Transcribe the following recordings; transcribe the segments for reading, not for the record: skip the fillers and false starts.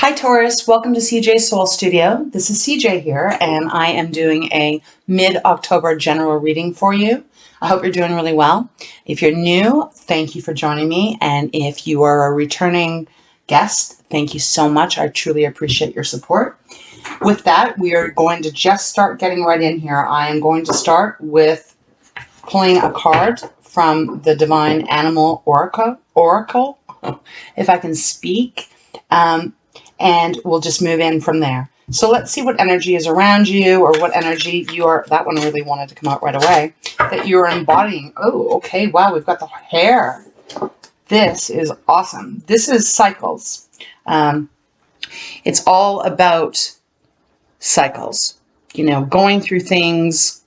Hi Taurus, welcome to CJ Soul Studio. This is CJ here, and I am doing a mid-October general reading for you. I hope you're doing really well. If you're new, thank you for joining me, and if you are a returning guest, thank you so much. I truly appreciate your support. With that, we are going to just start getting right in here. I am going to start with pulling a card from the Divine Animal Oracle, if I can speak. And we'll just move in from there. So let's see what energy is around you, or what energy you are. That one really wanted to come out right away. That you're embodying. Oh, okay. Wow, we've got the hair. This is awesome. This is cycles. It's all about cycles. You know, going through things,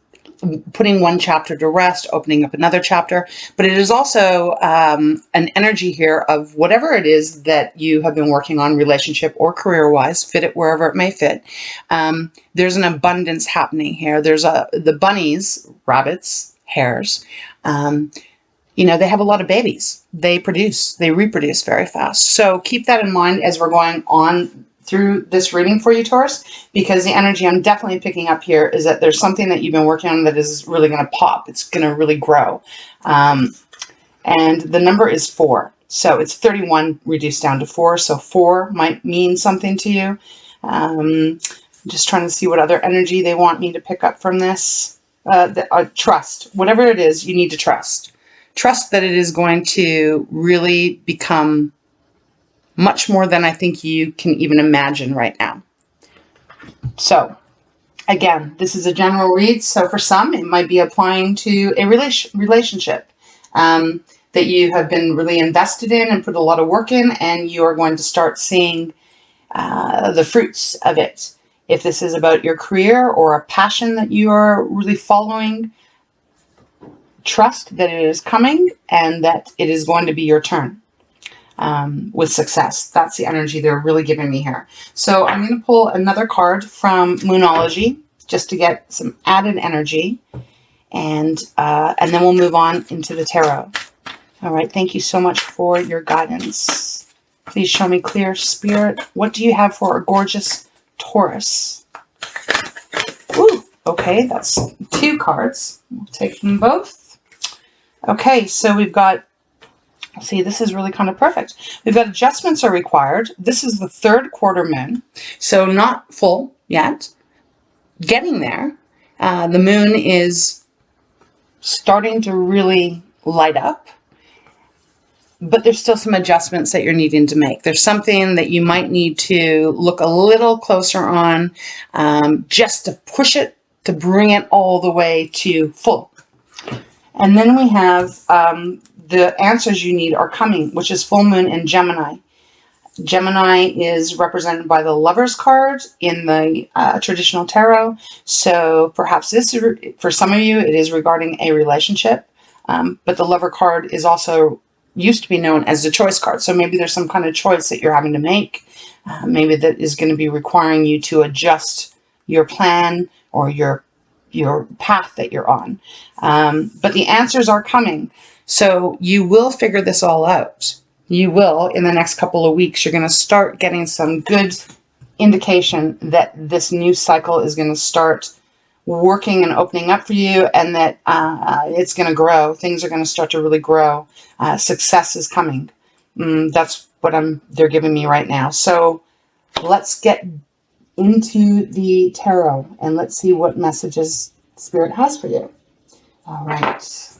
putting one chapter to rest, opening up another chapter. But it is also an energy here of whatever it is that you have been working on, relationship or career-wise, fit it wherever it may fit. There's an abundance happening here. There's the bunnies, rabbits, hares, you know, they have a lot of babies. They reproduce very fast. So keep that in mind as we're going on through this reading for you, Taurus, because the energy I'm definitely picking up here is that there's something that you've been working on that is really going to pop. It's going to really grow. And the number is 4. So it's 31 reduced down to 4. So 4 might mean something to you. I'm just trying to see what other energy they want me to pick up from this. Trust. Whatever it is, you need to trust. Trust that it is going to really become much more than I think you can even imagine right now. So, again, this is a general read. So for some, it might be applying to a relationship that you have been really invested in and put a lot of work in, and you are going to start seeing the fruits of it. If this is about your career or a passion that you are really following, trust that it is coming and that it is going to be your turn. With success. That's the energy they're really giving me here. So I'm going to pull another card from Moonology just to get some added energy, and then we'll move on into the tarot. All right, thank you so much for your guidance. Please show me clear, Spirit. What do you have for a gorgeous Taurus? Ooh, okay, that's 2 cards. We'll take them both. Okay, so we've got, see, this is really kind of perfect. We've got adjustments are required. This is the 3rd quarter moon, so not full yet. Getting there. The moon is starting to really light up, but there's still some adjustments that you're needing to make. There's something that you might need to look a little closer on, just to push it, to bring it all the way to full. And then we have the answers you need are coming, which is full moon in Gemini. Gemini is represented by the Lover's card in the traditional tarot. So perhaps this, for some of you, it is regarding a relationship. But the Lover card is also used to be known as the Choice card. So maybe there's some kind of choice that you're having to make. Maybe that is going to be requiring you to adjust your plan or your path that you're on. But the answers are coming. So you will figure this all out. You will, in the next couple of weeks, you're going to start getting some good indication that this new cycle is going to start working and opening up for you, and that it's going to grow. Things are going to start to really grow. Success is coming. That's what they're giving me right now. So let's get into the tarot and let's see what messages Spirit has for you. All right.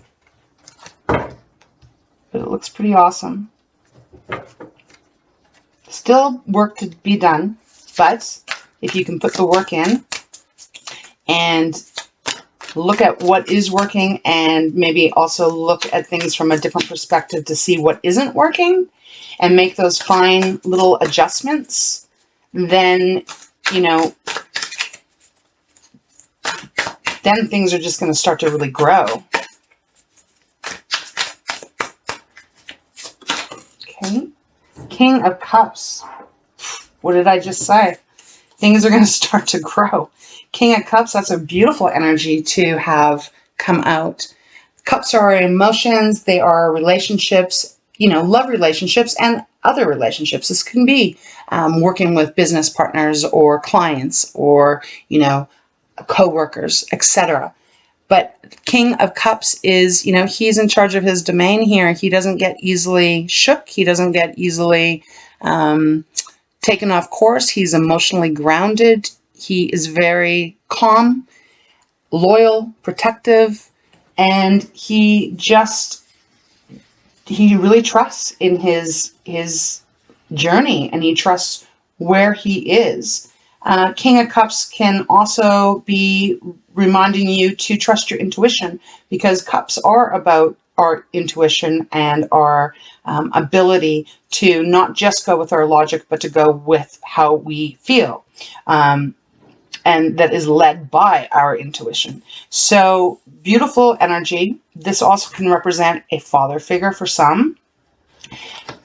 But it looks pretty awesome. Still work to be done, but if you can put the work in and look at what is working, and maybe also look at things from a different perspective to see what isn't working and make those fine little adjustments, then, you know, then things are just going to start to really grow. Okay. King of Cups. What did I just say? Things are going to start to grow. King of Cups, that's a beautiful energy to have come out. Cups are our emotions. They are relationships, you know, love relationships and other relationships. This can be working with business partners or clients or, you know, co-workers, etc. But King of Cups is, you know, he's in charge of his domain here. He doesn't get easily shook. He doesn't get easily taken off course. He's emotionally grounded. He is very calm, loyal, protective, and he really trusts in his journey, and he trusts where he is. King of Cups can also be reminding you to trust your intuition, because cups are about our intuition and our ability to not just go with our logic, but to go with how we feel. And that is led by our intuition. So beautiful energy. This also can represent a father figure for some.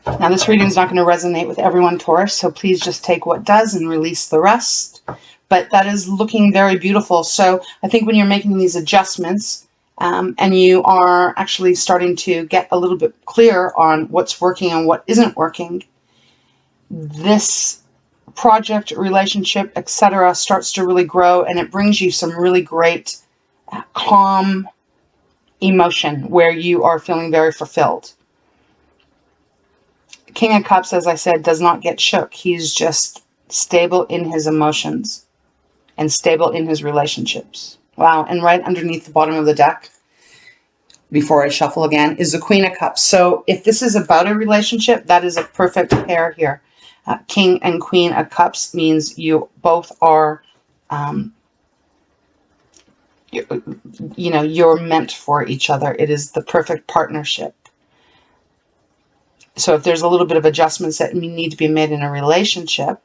Now this reading is not going to resonate with everyone, Taurus, so please just take what does and release the rest. But that is looking very beautiful. So I think when you're making these adjustments and you are actually starting to get a little bit clear on what's working and what isn't working, this project, relationship, etc. starts to really grow, and it brings you some really great calm emotion where you are feeling very fulfilled. King of Cups, as I said, does not get shook. He's just stable in his emotions and stable in his relationships. Wow. And right underneath the bottom of the deck, before I shuffle again, is the Queen of Cups. So if this is about a relationship, that is a perfect pair here. King and Queen of Cups means you both are, you know, you're meant for each other. It is the perfect partnership. So if there's a little bit of adjustments that need to be made in a relationship,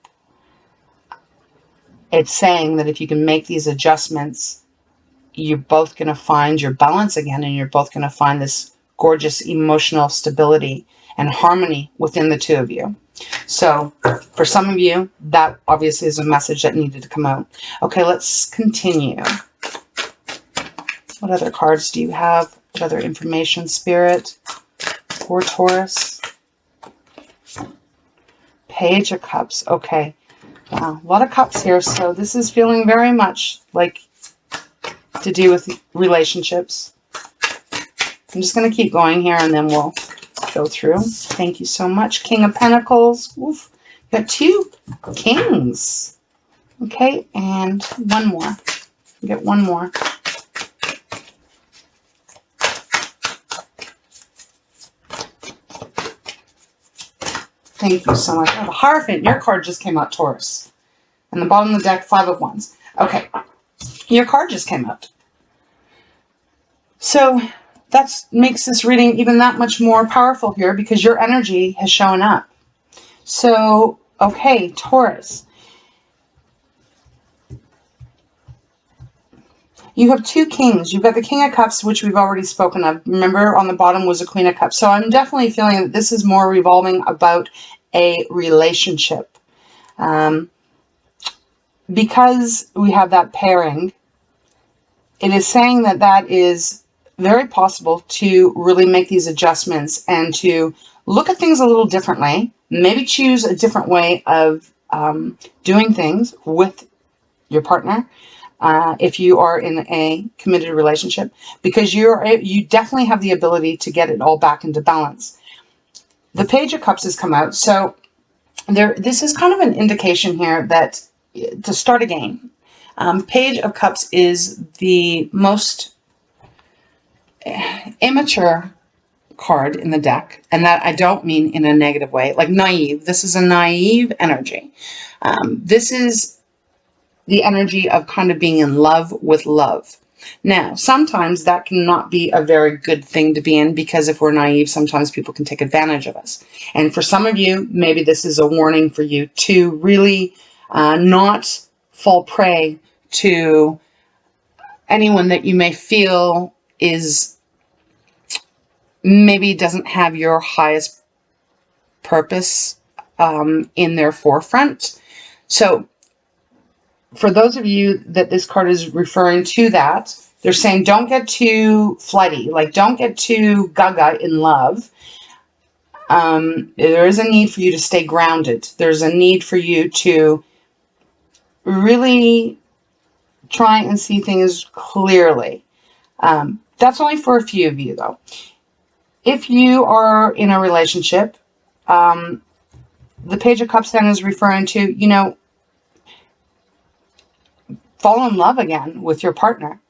it's saying that if you can make these adjustments, you're both going to find your balance again, and you're both going to find this gorgeous emotional stability and harmony within the two of you. So for some of you, that obviously is a message that needed to come out. Okay, let's continue. What other cards do you have? What other information, Spirit, for Taurus? Page of Cups. Okay. Wow. A lot of cups here. So this is feeling very much like to do with relationships. I'm just going to keep going here and then we'll go through. Thank you so much. King of Pentacles. Oof. Got two kings. Okay. And one more. Get one more. Thank you so much. Oh, the Hierophant, your card just came out, Taurus. And the bottom of the deck, 5 of Wands. Okay, your card just came out. So that makes this reading even that much more powerful here, because your energy has shown up. So, okay, Taurus. You have two kings. You've got the King of Cups, which we've already spoken of. Remember, on the bottom was a Queen of Cups. So I'm definitely feeling that this is more revolving about a relationship. Because we have that pairing, it is saying that that is very possible to really make these adjustments and to look at things a little differently. Maybe choose a different way of doing things with your partner. If you are in a committed relationship, because you definitely have the ability to get it all back into balance. The Page of Cups has come out, so this is kind of an indication here that to start a game. Page of Cups is the most immature card in the deck, and that I don't mean in a negative way, like naive. This is a naive energy. This is the energy of kind of being in love with love. Now, sometimes that cannot be a very good thing to be in, because if we're naive, sometimes people can take advantage of us. And for some of you, maybe this is a warning for you to really not fall prey to anyone that you may feel is maybe doesn't have your highest purpose in their forefront. So for those of you that this card is referring to, that they're saying don't get too flighty, like don't get too gaga in love. There is a need for you to stay grounded. There's a need for you to really try and see things clearly. That's only for a few of you, though. If you are in a relationship, the Page of Cups then is referring to, you know, fall in love again with your partner.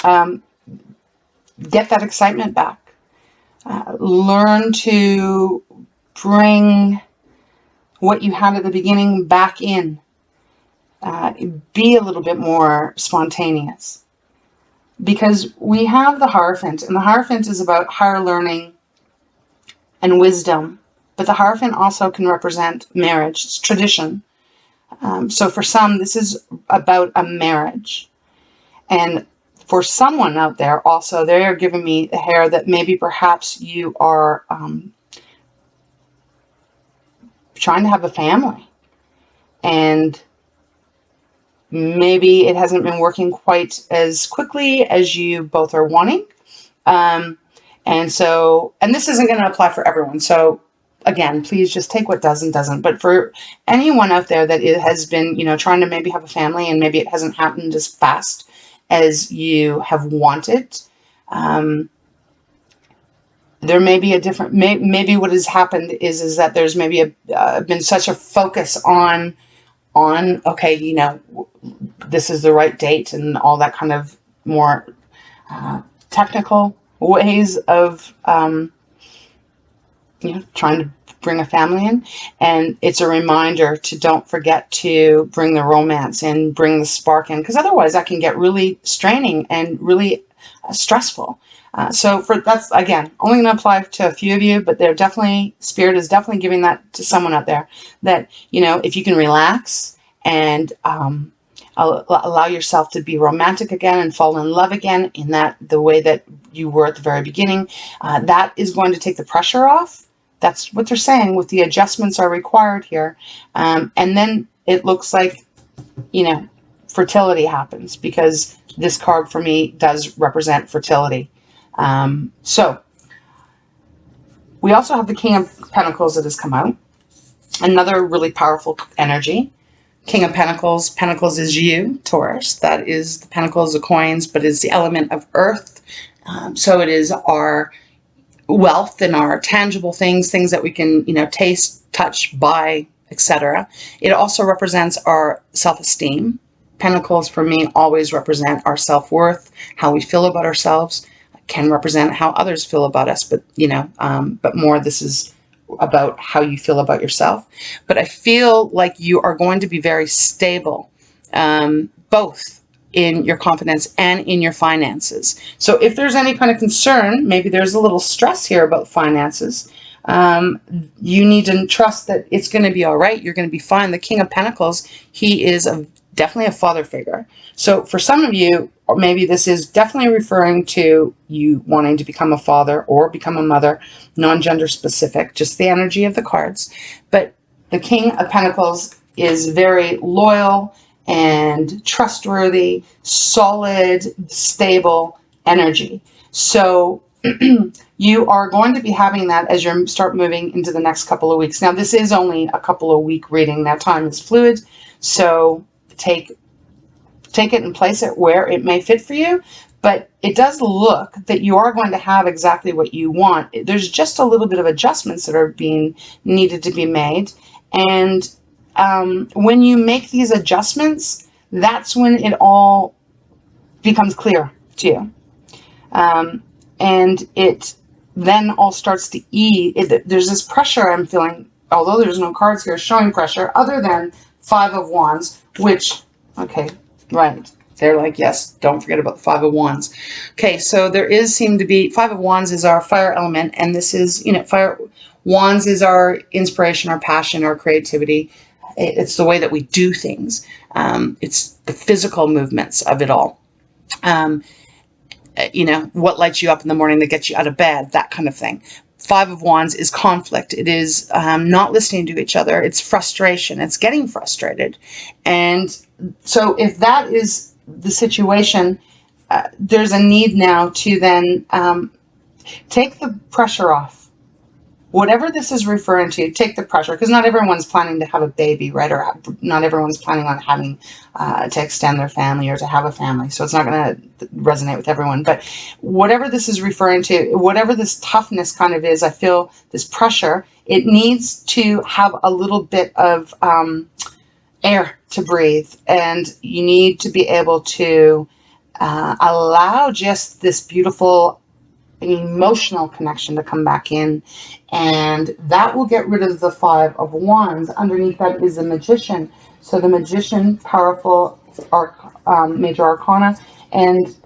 Get that excitement back. Learn to bring what you had at the beginning back in. Be a little bit more spontaneous. Because we have the Hierophant, and the Hierophant is about higher learning and wisdom. But the Hierophant also can represent marriage. It's tradition. So for some, this is about a marriage. And for someone out there also, they are giving me a hair that maybe perhaps you are trying to have a family. And maybe it hasn't been working quite as quickly as you both are wanting. And this isn't going to apply for everyone. So again, please just take what does and doesn't. But for anyone out there that it has been, you know, trying to maybe have a family and maybe it hasn't happened as fast as you have wanted, there may be a different, maybe what has happened is that there's maybe been such a focus on, okay, you know, this is the right date and all that kind of more technical ways of, you know, trying to bring a family in. And it's a reminder to don't forget to bring the romance and bring the spark in, because otherwise that can get really straining and really stressful. So that's, again, only going to apply to a few of you, but they're definitely, Spirit is definitely giving that to someone out there that, you know, if you can relax and allow yourself to be romantic again and fall in love again in the way that you were at the very beginning, that is going to take the pressure off. That's what they're saying with the adjustments are required here. And then it looks like, you know, fertility happens, because this card for me does represent fertility. So we also have the King of Pentacles that has come out. Another really powerful energy. King of Pentacles. Pentacles is you, Taurus. That is the pentacles, the coins, but it's the element of earth. So it is our wealth and our tangible things that we can, you know, taste, touch, buy, etc. It also represents our self-esteem. Pentacles for me always represent our self-worth, how we feel about ourselves. Can represent how others feel about us, but you know, but more this is about how you feel about yourself. But I feel like you are going to be very stable, both in your confidence and in your finances. So if there's any kind of concern, maybe there's a little stress here about finances, you need to trust that it's going to be all right. You're going to be fine. The King of Pentacles, he is definitely a father figure. So for some of you, or maybe this is definitely referring to you wanting to become a father or become a mother, non-gender specific, just the energy of the cards. But the King of Pentacles is very loyal and trustworthy, solid, stable energy. So you are going to be having that as you start moving into the next couple of weeks. Now, this is only a couple of week reading. Now, time is fluid, so take it and place it where it may fit for you. But it does look that you are going to have exactly what you want. There's just a little bit of adjustments that are being needed to be made. And when you make these adjustments, that's when it all becomes clear to you. And it then all starts to ease. There's this pressure I'm feeling, although there's no cards here showing pressure, other than Five of Wands, which, okay, right. They're like, yes, don't forget about the Five of Wands. Okay, so there seem to be, Five of Wands is our fire element, and this is, you know, fire, Wands is our inspiration, our passion, our creativity. It's the way that we do things. It's the physical movements of it all. You know, what lights you up in the morning that gets you out of bed, that kind of thing. Five of Wands is conflict. It is not listening to each other. It's frustration. It's getting frustrated. And so if that is the situation, there's a need now to then take the pressure off whatever this is referring to, take the pressure, because not everyone's planning to have a baby, right? Or not everyone's planning on having to extend their family or to have a family. So it's not going to resonate with everyone. But whatever this is referring to, whatever this toughness kind of is, I feel this pressure, it needs to have a little bit of air to breathe. And you need to be able to allow just this beautiful emotional connection to come back in, and that will get rid of the Five of Wands. Underneath that is a Magician. So the Magician, powerful major arcana, and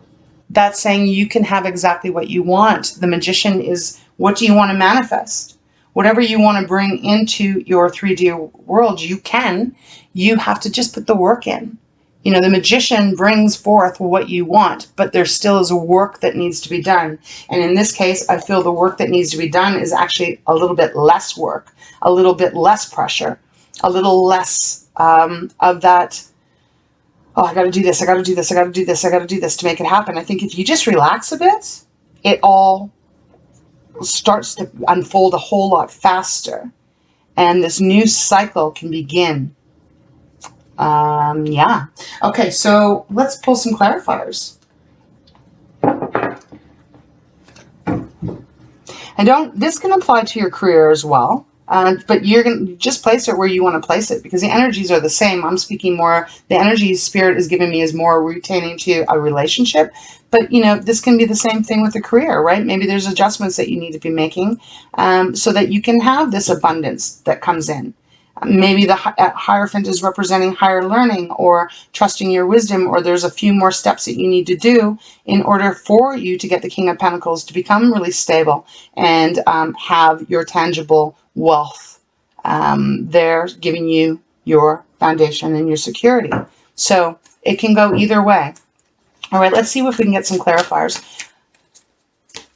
that's saying you can have exactly what you want. The Magician is, what do you want to manifest? Whatever you want to bring into your 3D world, you can. You have to just put the work in. You know, the Magician brings forth what you want, but there still is a work that needs to be done. And in this case, I feel the work that needs to be done is actually a little bit less work, a little bit less pressure, a little less of that, oh, I got to do this, I got to do this, I got to do this, I got to do this to make it happen. I think if you just relax a bit, it all starts to unfold a whole lot faster. And this new cycle can begin. Yeah. Okay, so let's pull some clarifiers. This can apply to your career as well, but you're going to just place it where you want to place it, because the energies are the same. I'm speaking more, the energy Spirit is giving me is more retaining to a relationship, but you know, this can be the same thing with the career, right? Maybe there's adjustments that you need to be making so that you can have this abundance that comes in. Maybe the Hierophant is representing higher learning or trusting your wisdom, or there's a few more steps that you need to do in order for you to get the King of Pentacles to become really stable and have your tangible wealth there, giving you your foundation and your security. So it can go either way. All right, let's see if we can get some clarifiers.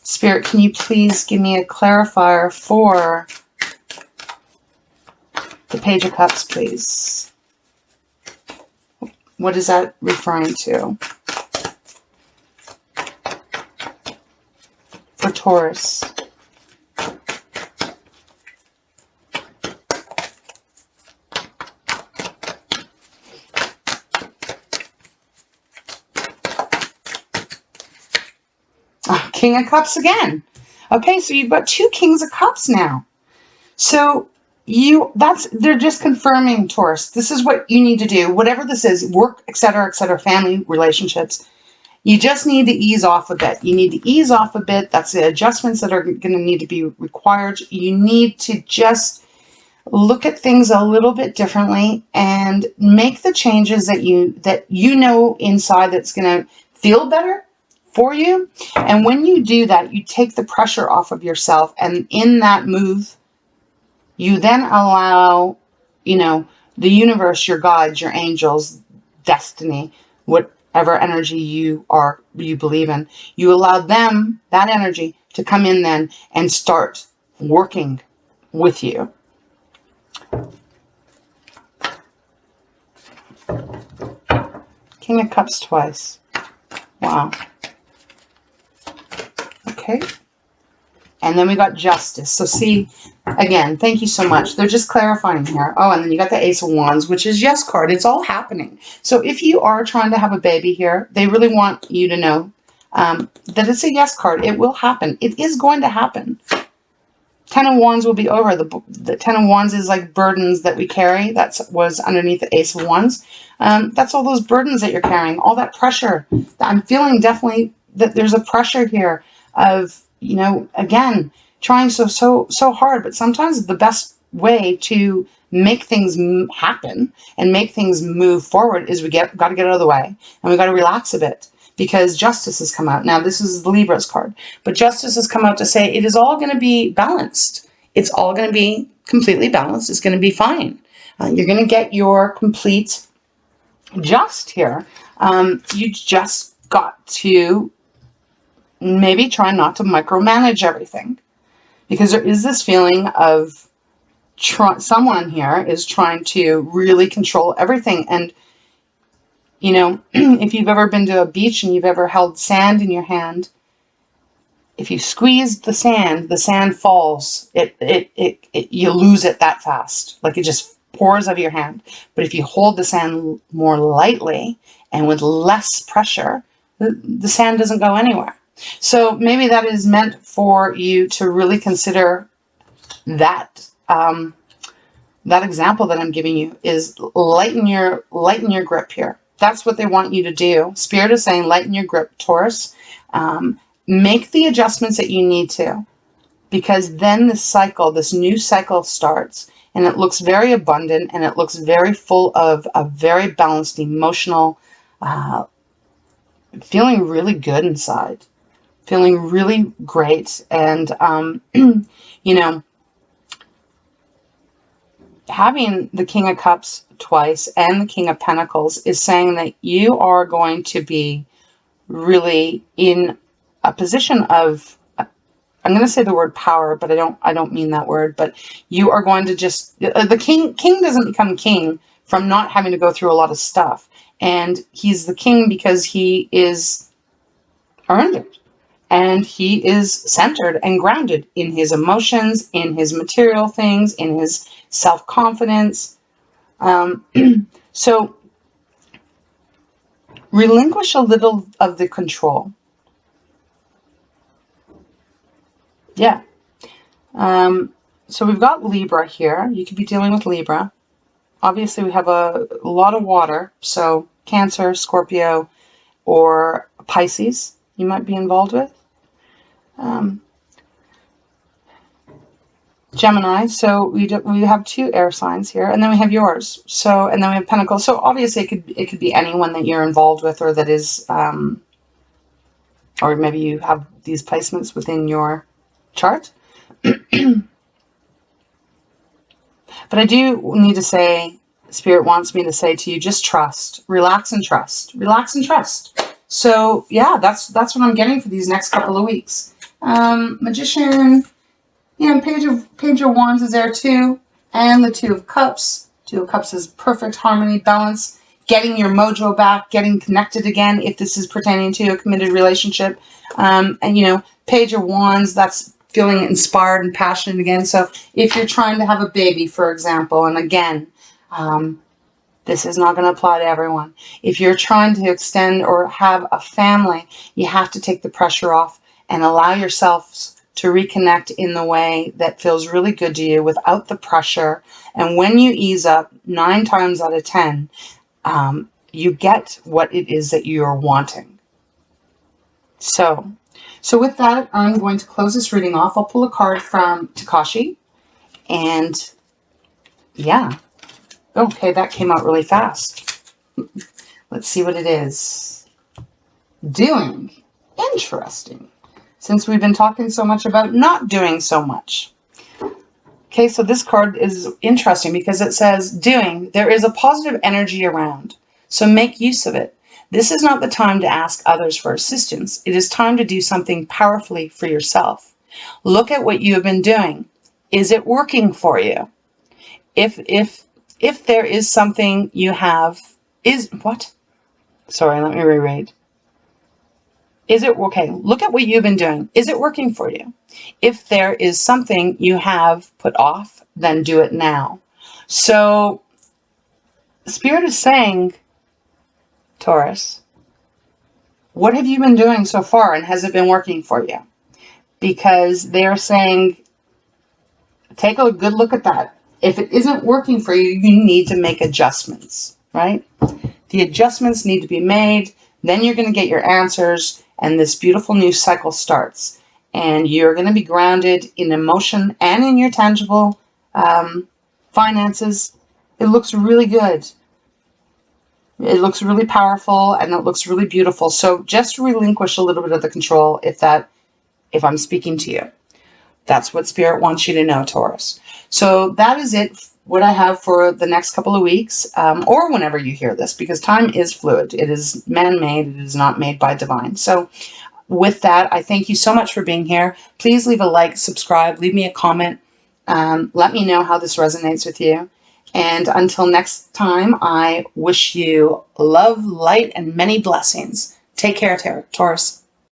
Spirit, can you please give me a clarifier for the Page of Cups, please? What is that referring to? For Taurus. Oh, King of Cups again. Okay, so you've got two Kings of Cups now. So they're just confirming, Taurus, this is what you need to do. Whatever this is, work, etc., family, relationships. You just need to ease off a bit. You need to ease off a bit. That's the adjustments that are going to need to be required. You need to just look at things a little bit differently and make the changes that you know inside that's going to feel better for you. And when you do that, you take the pressure off of yourself, and in that move, you then allow, you know, the universe, your guides, your angels, destiny, whatever energy you believe in, you allow them, that energy, to come in then and start working with you. King of Cups twice. Wow. Okay. And then we got Justice. So see, again, thank you so much. They're just clarifying here. Oh, and then you got the Ace of Wands, which is yes card. It's all happening. So if you are trying to have a baby here, they really want you to know that it's a yes card. It will happen. It is going to happen. Ten of Wands will be over. The Ten of Wands is like burdens that we carry. That was underneath the Ace of Wands. That's all those burdens that you're carrying, all that pressure. I'm feeling definitely that there's a pressure here of, you know, again, trying so hard, but sometimes the best way to make things happen and make things move forward is got to get out of the way, and we got to relax a bit, because Justice has come out. Now, this is the Libra's card, but Justice has come out to say it is all going to be balanced. It's all going to be completely balanced. It's going to be fine. You're going to get your complete just here. You just got to maybe try not to micromanage everything, because there is this feeling of someone here is trying to really control everything. And, you know, if you've ever been to a beach and you've ever held sand in your hand, if you squeeze the sand falls. You lose it that fast. Like it just pours out of your hand. But if you hold the sand more lightly and with less pressure, the sand doesn't go anywhere. So maybe that is meant for you to really consider that. That example that I'm giving you is lighten your grip here. That's what they want you to do. Spirit is saying lighten your grip, Taurus. Make the adjustments that you need to, because then this new cycle starts, and it looks very abundant, and it looks very full of a very balanced emotional, feeling really good inside, feeling really great. And, you know, having the King of Cups twice and the King of Pentacles is saying that you are going to be really in a position of, I'm going to say the word power, but I don't mean that word, but you are going to just, the king doesn't become king from not having to go through a lot of stuff. And he's the king because he is earned it. And he is centered and grounded in his emotions, in his material things, in his self-confidence. So relinquish a little of the control. Yeah. So we've got Libra here. You could be dealing with Libra. Obviously, we have a lot of water. So Cancer, Scorpio, or Pisces you might be involved with. Gemini. So we have 2 air signs here, and then we have yours. So, and then we have Pentacles. So obviously it could be anyone that you're involved with, or that is, or maybe you have these placements within your chart. But I do need to say, Spirit wants me to say to you, just trust, relax and trust, relax and trust. So yeah, that's what I'm getting for these next couple of weeks. Magician, yeah, Page of Wands is there too, and the Two of Cups. Two of Cups is perfect harmony, balance, getting your mojo back, getting connected again, if this is pertaining to a committed relationship. And you know, Page of Wands, that's feeling inspired and passionate again. So if you're trying to have a baby, for example, and again, this is not going to apply to everyone. If you're trying to extend or have a family, you have to take the pressure off and allow yourself to reconnect in the way that feels really good to you without the pressure. And when you ease up, 9 times out of 10, you get what it is that you're wanting. So with that, I'm going to close this reading off. I'll pull a card from Tikashi. And yeah. Okay, that came out really fast. Let's see what it is. Doing. Interesting. Since we've been talking so much about not doing so much. Okay, so this card is interesting because it says, doing. There is a positive energy around, so make use of it. This is not the time to ask others for assistance. It is time to do something powerfully for yourself. Look at what you have been doing. Is it working for you? If there is something you have, what? Sorry, let me reread. Is it, okay, look at what you've been doing. Is it working for you? If there is something you have put off, then do it now. So, Spirit is saying, Taurus, what have you been doing so far, and has it been working for you? Because they're saying, take a good look at that. If it isn't working for you, you need to make adjustments, right? The adjustments need to be made. Then you're going to get your answers, and this beautiful new cycle starts. And you're going to be grounded in emotion and in your tangible finances. It looks really good. It looks really powerful, and it looks really beautiful. So just relinquish a little bit of the control if I'm speaking to you. That's what Spirit wants you to know, Taurus. So that is it, what I have for the next couple of weeks, or whenever you hear this, because time is fluid. It is man-made. It is not made by divine. So with that, I thank you so much for being here. Please leave a like, subscribe, leave me a comment. Let me know how this resonates with you. And until next time, I wish you love, light, and many blessings. Take care, Taurus.